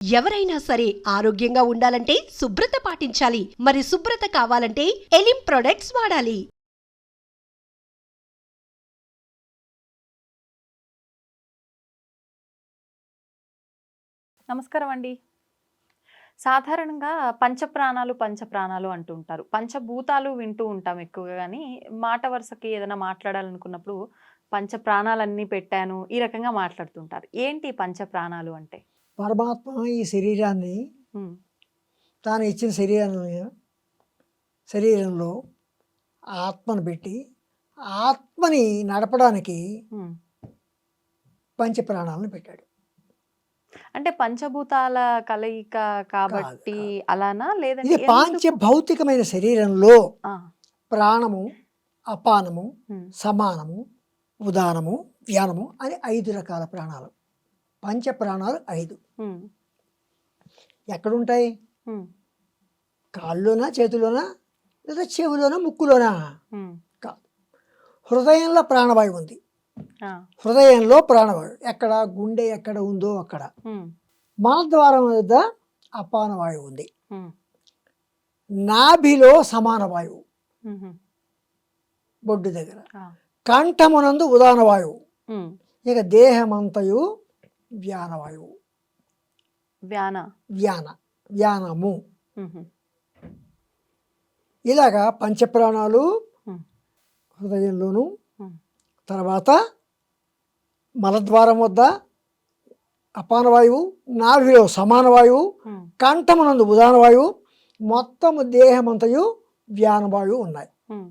ఎవరైనా సరే ఆరోగ్యంగా ఉండాలంటే శుభ్రత పాటించాలి. మరి శుభ్రత కావాలంటే ఎలిం ప్రొడక్ట్స్ వాడాలి. నమస్కారం అండి. సాధారణంగా పంచప్రాణాలు అంటూ ఉంటారు. పంచభూతాలు వింటూ ఉంటాం ఎక్కువగా గానీ, మాట వరుసకి ఏదైనా మాట్లాడాలనుకున్నప్పుడు పంచప్రాణాలన్నీ పెట్టాను, ఈ రకంగా మాట్లాడుతుంటారు. ఏంటి పంచప్రాణాలు అంటే? పరమాత్మ ఈ శరీరాన్ని హ్మ్. తాను ఇచ్చిన శరీరంలో ఆత్మను పెట్టి ఆత్మని నడపడానికి హ్మ్. పంచప్రాణాలను పెట్టాడు. అంటే పంచభూతాల కలయిక కాబట్టి కాదు. అలానా? లేదంటే ఇది ఎందుకు? పాంచభౌతికమైన శరీరంలో ఆ! ప్రాణము, అపానము, హ్మ్. సమానము, ఉదానము, వ్యానము అని 5 రకాల ప్రాణాలు. పంచప్రాణాలు 5. హ్మ్. ఎక్కడుంటాయి? హ్మ్. కాళ్ళలోనా, చేతిలోనా, లేదా చెవిలోనా, ముక్కులోనా? హ్మ్. కాదు. హృదయంలో ప్రాణవాయువు ఉంది. ఆ! హృదయంలో ప్రాణవాయువు ఎక్కడ? గుండె ఎక్కడ ఉందో అక్కడ. హ్మ్. మలద్వారం వద్ద అపాన వాయువు ఉంది. హ్మ్. నాభిలో సమాన వాయువు హుహు. బొడ్డు దగ్గర. ఆ! కంఠమునందు ఉదాన వాయువు. హ్మ్. ఇక దేహమంతయు వ్యానవాయువు. వ్యానము. హుహు. ఇలాగా పంచప్రాణాలు హ్మ్. హృదయంలోను, హ్మ్. తర్వాత మలద్వారం వద్ద అపాన వాయువు, నాభిలో సమాన వాయువు, హ్మ్. కంఠమునందు ఉదాన వాయువు, మొత్తము దేహమంతయు వ్యానవాయువు ఉన్నాయి. హ్మ్.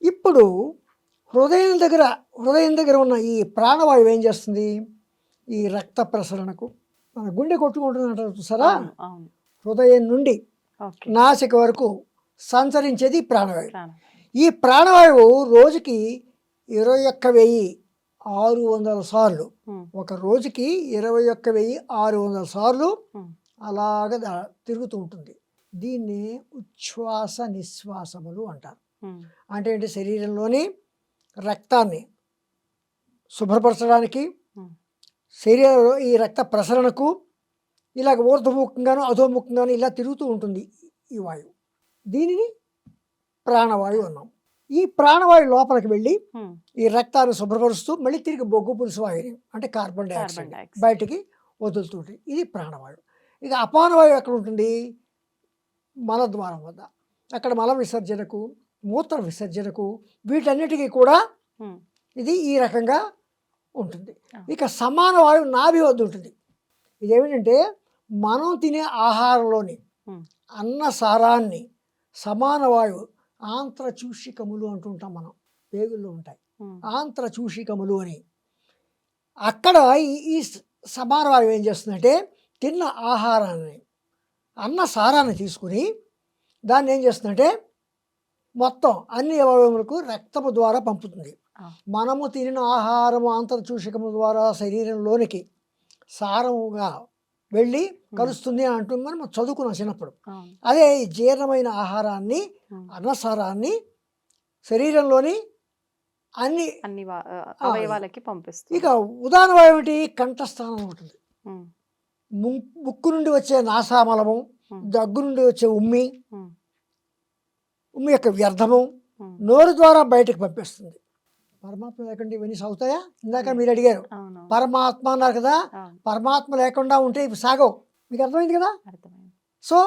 ఇప్పుడు హృదయం దగ్గర ఉన్న ఈ ప్రాణవాయువు ఏం చేస్తుంది? ఈ రక్త ప్రసరణకు, మన గుండె కొట్టుకుంటుంది అంటారు చూసారా, అవును. అవును. హృదయం నుండి ఓకే. నాసిక వరకు సంచరించేది ప్రాణవాయువు. ప్రాణం. ఈ ప్రాణవాయువు రోజుకి 21,600 సార్లు, హ్మ్. ఒక రోజుకి 21,600 సార్లు హ్మ్. అలాగ తిరుగుతూ ఉంటుంది. దీన్ని ఉచ్ఛ్వాస నిశ్వాసములు అంటారు. హ్మ్. అంటే ఏంటి? శరీరంలోని రక్తాన్ని శుభ్రపరచడానికి, హ్మ్. శరీరంలో ఈ రక్త ప్రసరణకు ఇలాగ ఊర్ధ్వముఖంగాను అధోముఖంగాను ఇలా తిరుగుతూ ఉంటుంది ఈ వాయువు. దీనిని ప్రాణవాయువు అన్నాం. ఈ ప్రాణవాయువు లోపలికి వెళ్ళి హ్మ్. ఈ రక్తాన్ని శుభ్రపరుస్తూ మళ్ళీ తిరిగి బొగ్గు పులుసు వాయువుని, అంటే కార్బన్ డైఆక్సైడ్ డయాక్సైడ్. బయటికి వదులుతుంటుంది. ఇది ప్రాణవాయువు. ఇక అపానవాయువు ఎక్కడ ఉంటుంది? మలద్వారం వద్ద. అక్కడ మల విసర్జనకు, మూత్ర విసర్జనకు, వీటన్నిటికీ కూడా హ్మ్. ఇది ఈ రకంగా ఉంటుంది. ఆ. ఇక సమాన వాయువు నాభి వద్ద ఉంటుంది. ఇదేమిటంటే మనం తినే ఆహారంలోని హ్మ్. అన్న సారాన్ని సమాన వాయువు, ఆంత్రచూషికములు అంటుంటాం మనం, పేగుల్లో ఉంటాయి హ్మ్. ఆంత్రచూషికములు అని. అక్కడ ఈ సమాన వాయువు ఏం చేస్తుందంటే తిన్న ఆహారాన్ని, అన్న సారాన్ని తీసుకుని దాన్ని ఏం చేస్తుందంటే మొత్తం అన్ని అవయవములకు రక్తము ద్వారా పంపుతుంది. ఆ. మనము తినిన ఆహారము ఆంతర్చూషకము ద్వారా శరీరంలోనికి సారముగా వెళ్ళి కలుస్తుంది అని అంటుంది. మనం చదువుకున్నాం చిన్నప్పుడు. అవును. అదే ఈ జీర్ణమైన ఆహారాన్ని, హ్మ్. అన్నసారాన్ని శరీరంలోని అన్ని అన్ని అవయవాలకి పంపిస్తుంది. ఇక ఉదాహరణ ఏమిటి? కంఠస్థానం ఉంటుంది. హ్మ్. ముక్కు నుండి వచ్చే నాసామలము, హ్మ్. దగ్గు నుండి వచ్చే ఉమ్మి, హ్మ్. ఉమ్మి యొక్క వ్యర్థము హ్మ్. నోరు ద్వారా బయటకు పంపిస్తుంది. పరమాత్మ లేకుండా ఇవన్నీ సాగుతాయా? ఇందాక లేదు. మీరు అడిగారు అవును. పరమాత్మ అన్నారు కదా. అవును. పరమాత్మ లేకుండా ఉంటే ఇవి సాగవు. మీకు అర్థమైంది కదా. అర్థమైంది. సో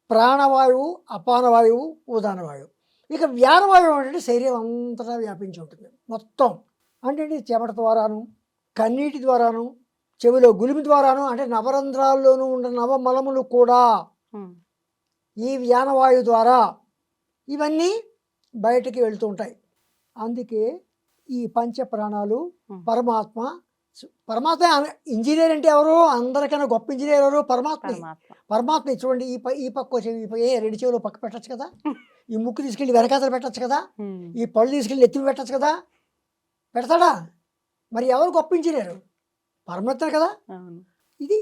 ప్రాణవాయువు, అపానవాయువు, ఉదానవాయువు. ఇక వ్యానవాయువు అంటే శరీరం అంతటా వ్యాపించి ఉంటుంది మొత్తం. అంటే చెమట ద్వారాను, కన్నీటి ద్వారాను, చెవిలో గులిమి ద్వారాను, అంటే నవరంధ్రాల్లోనూ ఉన్న నవమలములు కూడా హ్మ్. ఈ వ్యానవాయువు ద్వారా ఇవన్నీ బయటికి వెళ్తూ ఉంటాయి. అందుకే ఈ పంచ ప్రాణాలు పరమాత్మ. ఇంజనీర్ అంటే ఎవరు? అందరికన్నా గొప్ప ఇంజనీర్ ఎవరు? పరమాత్మ. పరమాత్మ చూడండి, ఈ పక్క చెవి, రెండు చెవులు పక్క పెట్టచ్చు కదా, ఈ ముక్కు తీసుకెళ్ళి వెనకాతలు పెట్టచ్చు కదా, ఈ పళ్ళు తీసుకెళ్ళి ఎత్తి పెట్టచ్చు కదా, పెడతాడా? మరి ఎవరు గొప్ప ఇంజనీరు? పరమాత్మ కదా. ఇది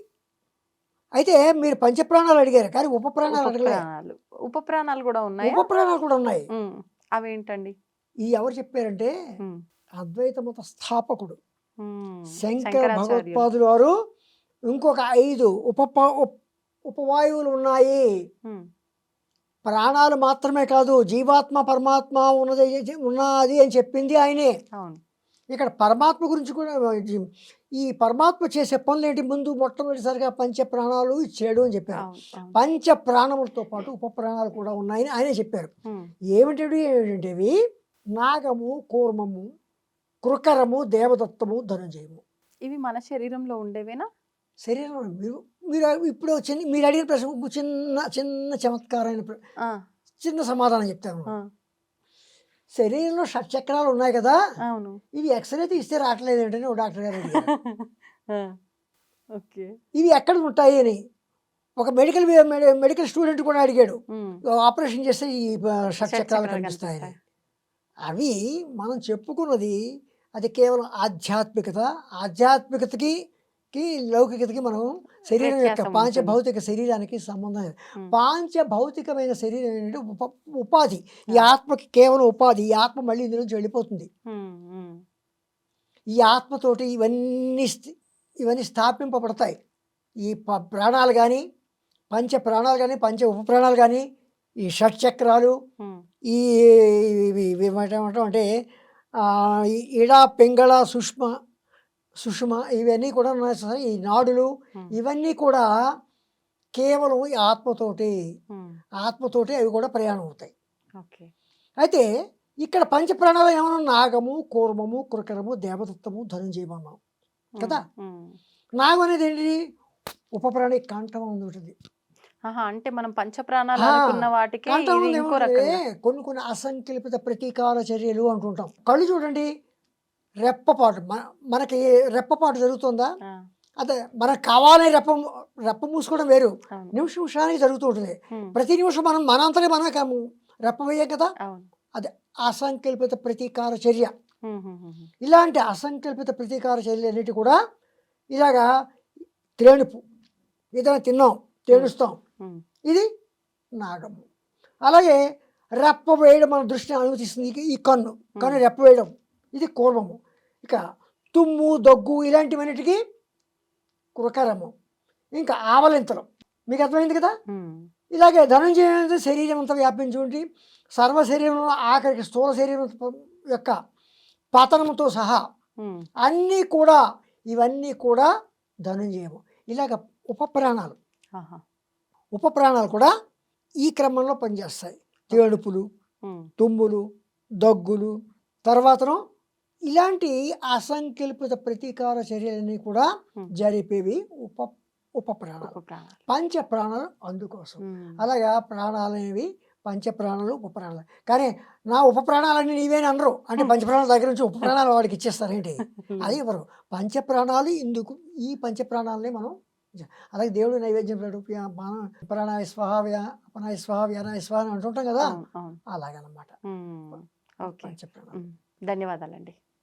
అయితే మీరు పంచప్రాణాలు అడిగారు కానీ ఉపప్రాణాలు అడగలే. ఉపప్రాణాలు కూడా ఉన్నాయి. ఉపప్రాణాలు కూడా ఉన్నాయి. అవేంటండి? ఈ ఎవరు చెప్పారంటే అద్వైత మత స్థాపకుడు హ్మ్. శంకర భగవత్పాదులు వారు ఇంకొక 5 ఉపవాయువులు ఉన్నాయి. ఉమ్, ప్రాణాలు మాత్రమే కాదు, జీవాత్మ పరమాత్మ ఉన్నది అని చెప్పింది ఆయనే. అవును. ఇక్కడ పరమాత్మ గురించి కూడా ఈ పరమాత్మ చేసే పనులు ఏంటి? ముందు మొట్టమొదటిసారిగా పంచ ప్రాణాలు ఇచ్చాడు అని చెప్పారు. అవును. అవును. పంచ ప్రాణములతో పాటు ఉప ప్రాణాలు కూడా ఉన్నాయని ఆయనే చెప్పారు. ఉమ్, ఏమిటంటేవి నాగము, కూర్మము, కృకరము, దేవదత్తము, ధనుంజయము. ఇవి మన శరీరంలో ఉండేవేనా? శరీరం మీరు మీరు ఇప్పుడు మీరు అడిగిన ప్రశ్న చిన్న చిన్న చమత్కారమైన ఆ, చిన్న సమాధానం చెప్తాను. ఆ, శరీరంలో షట్చక్రాలు ఉన్నాయి కదా, అవును. ఇవి ఎక్స్రే తీస్తే రావట్లేదు ఏంటని ఒక డాక్టర్ గారు అడిగారు. ఆ, ఓకే. ఇవి ఎక్కడ ఉంటాయి అని ఒక మెడికల్ స్టూడెంట్ కూడా అడిగాడు. ఉమ్, ఆపరేషన్ చేస్తే ఈ షట్చక్రాలు షట్చక్రాలు కనిపిస్తాయని. కనిపిస్తాయి. అవి మనం చెప్పుకున్నది అది కేవలం ఆధ్యాత్మికతకి లౌకికతకి మనం శరీరం యొక్క వ్యత్యాసం పాంచభౌతిక శరీరానికి సంబంధం లేదు. ఉమ్, పాంచభౌతికమైన శరీరం ఏంటంటే ఉపాధి. ఈ ఆత్మకి కేవలం ఉపాధి. ఈ ఆత్మ మళ్ళీ ఇందు నుంచి వెళ్ళిపోతుంది. ఉమ్, ఉమ్, ఈ ఆత్మతోటి ఇవన్నీ స్థాపింపబడతాయి. ఈ ప్రాణాలు కానీ, పంచ ప్రాణాలు కానీ, పంచ ఉప ప్రాణాలు కానీ, ఈ షట్చక్రాలు, ఉమ్, ఈ ఏమంటాం అంటే ఈ ఇడ, పింగళ, సుషుమ ఇవన్నీ కూడా ఉన్నాయి సార్. ఈ నాడులు ఉమ్, ఇవన్నీ కూడా కేవలం ఈ ఆత్మతోటి ఉమ్, అవి కూడా ప్రయాణం అవుతాయి. ఓకే. అయితే ఇక్కడ పంచప్రాణాలు ఏమన్నా నాగము, కూర్మము, కృకరము, దేవదత్తము, ధనుంజయమన్నాం కదా. ఉమ్, నాగం అనేది ఏంటి? ఉపప్రాణి కంఠం ఉంటుంది. ఆహా, అంటే మనం పంచప్రాణాలు ఆ, అనుకున్న వాటికి కంఠం ఇది ఇంకో రకంగా. కొన్ని అసంకల్పిత ప్రతీకార చర్యలు అంటుంటాం. కళ్ళు చూడండి, రెప్పపాటు మనకి రెప్పపాటు జరుగుతుందా? ఆ, అదే మనకు కావాలని రెప్ప మూసుకోవడం వేరు. అవును. నిమిషానికి జరుగుతూ ఉంటుంది. ఉమ్, ప్రతి నిమిషం మనంతనే రెప్ప వేయం కదా. అవును. అది అసంకల్పిత ప్రతీకార చర్య. ఉమ్, ఉమ్, ఉమ్, ఇలాంటి అసంకల్పిత ప్రతీకార చర్యలు అన్నిటి కూడా ఇలాగా తేనుపు ఏదైనా తిన్నాం, తేనుస్తాం, ఉమ్, ఇది నాగము. అలాగే రెప్ప వేయడం మన దృష్టిని అనుమతిస్తుంది. ఈ కన్ను రెప్ప వేయడం, ఇది కూర్మము. ఇక తుమ్ము, దగ్గు ఇలాంటివన్నిటికీ కృకరము. ఇంకా ఆవలింతలు మీకు అర్థమైంది కదా. ఉమ్, ఇలాగే ధనంజయ శరీరం అంతా వ్యాపించి ఉండి సర్వ శరీరంలో ఆఖరికి స్థూల శరీరం యొక్క పతనంతో సహా ఉమ్, ఇవన్నీ కూడా ధనంజయము. ఇలాగ ఉపప్రాణాలు ఆహా, కూడా ఈ క్రమంలో పనిచేస్తాయి. తేడుపులు, ఉమ్, తుమ్ములు, దగ్గులు, తర్వాతను ఇలాంటి అసంకల్పిత ప్రతీకార చర్యలన్నీ కూడా జరిపేవి ఉపప్రాణాలు. ఉపప్రాణాలు. పంచ ప్రాణాలు అందుకోసం. ఉమ్, అలాగా ప్రాణాలు అనేవి పంచప్రాణాలు, ఉపప్రాణాలు. కానీ నా ఉపప్రాణాలన్నీ నీవేని అనరు. అంటే పంచప్రాణాల దగ్గర నుంచి ఉపప్రాణాలు వాడికి ఇచ్చేస్తారేంటి? అది ఇవ్వరు. పంచప్రాణాలు ఇందుకు ఈ పంచప్రాణాలని మనం అలాగే దేవుడు నైవేద్యం ప్రాణాయ స్వాహ, అపనాయ స్వాహ, వ్యానాయ స్వాహ అని అంటుంటాం కదా. అవును, అవును. అలాగనమాట ఉమ్, ఓకే. పంచప్రాణాలు. ధన్యవాదాలండి.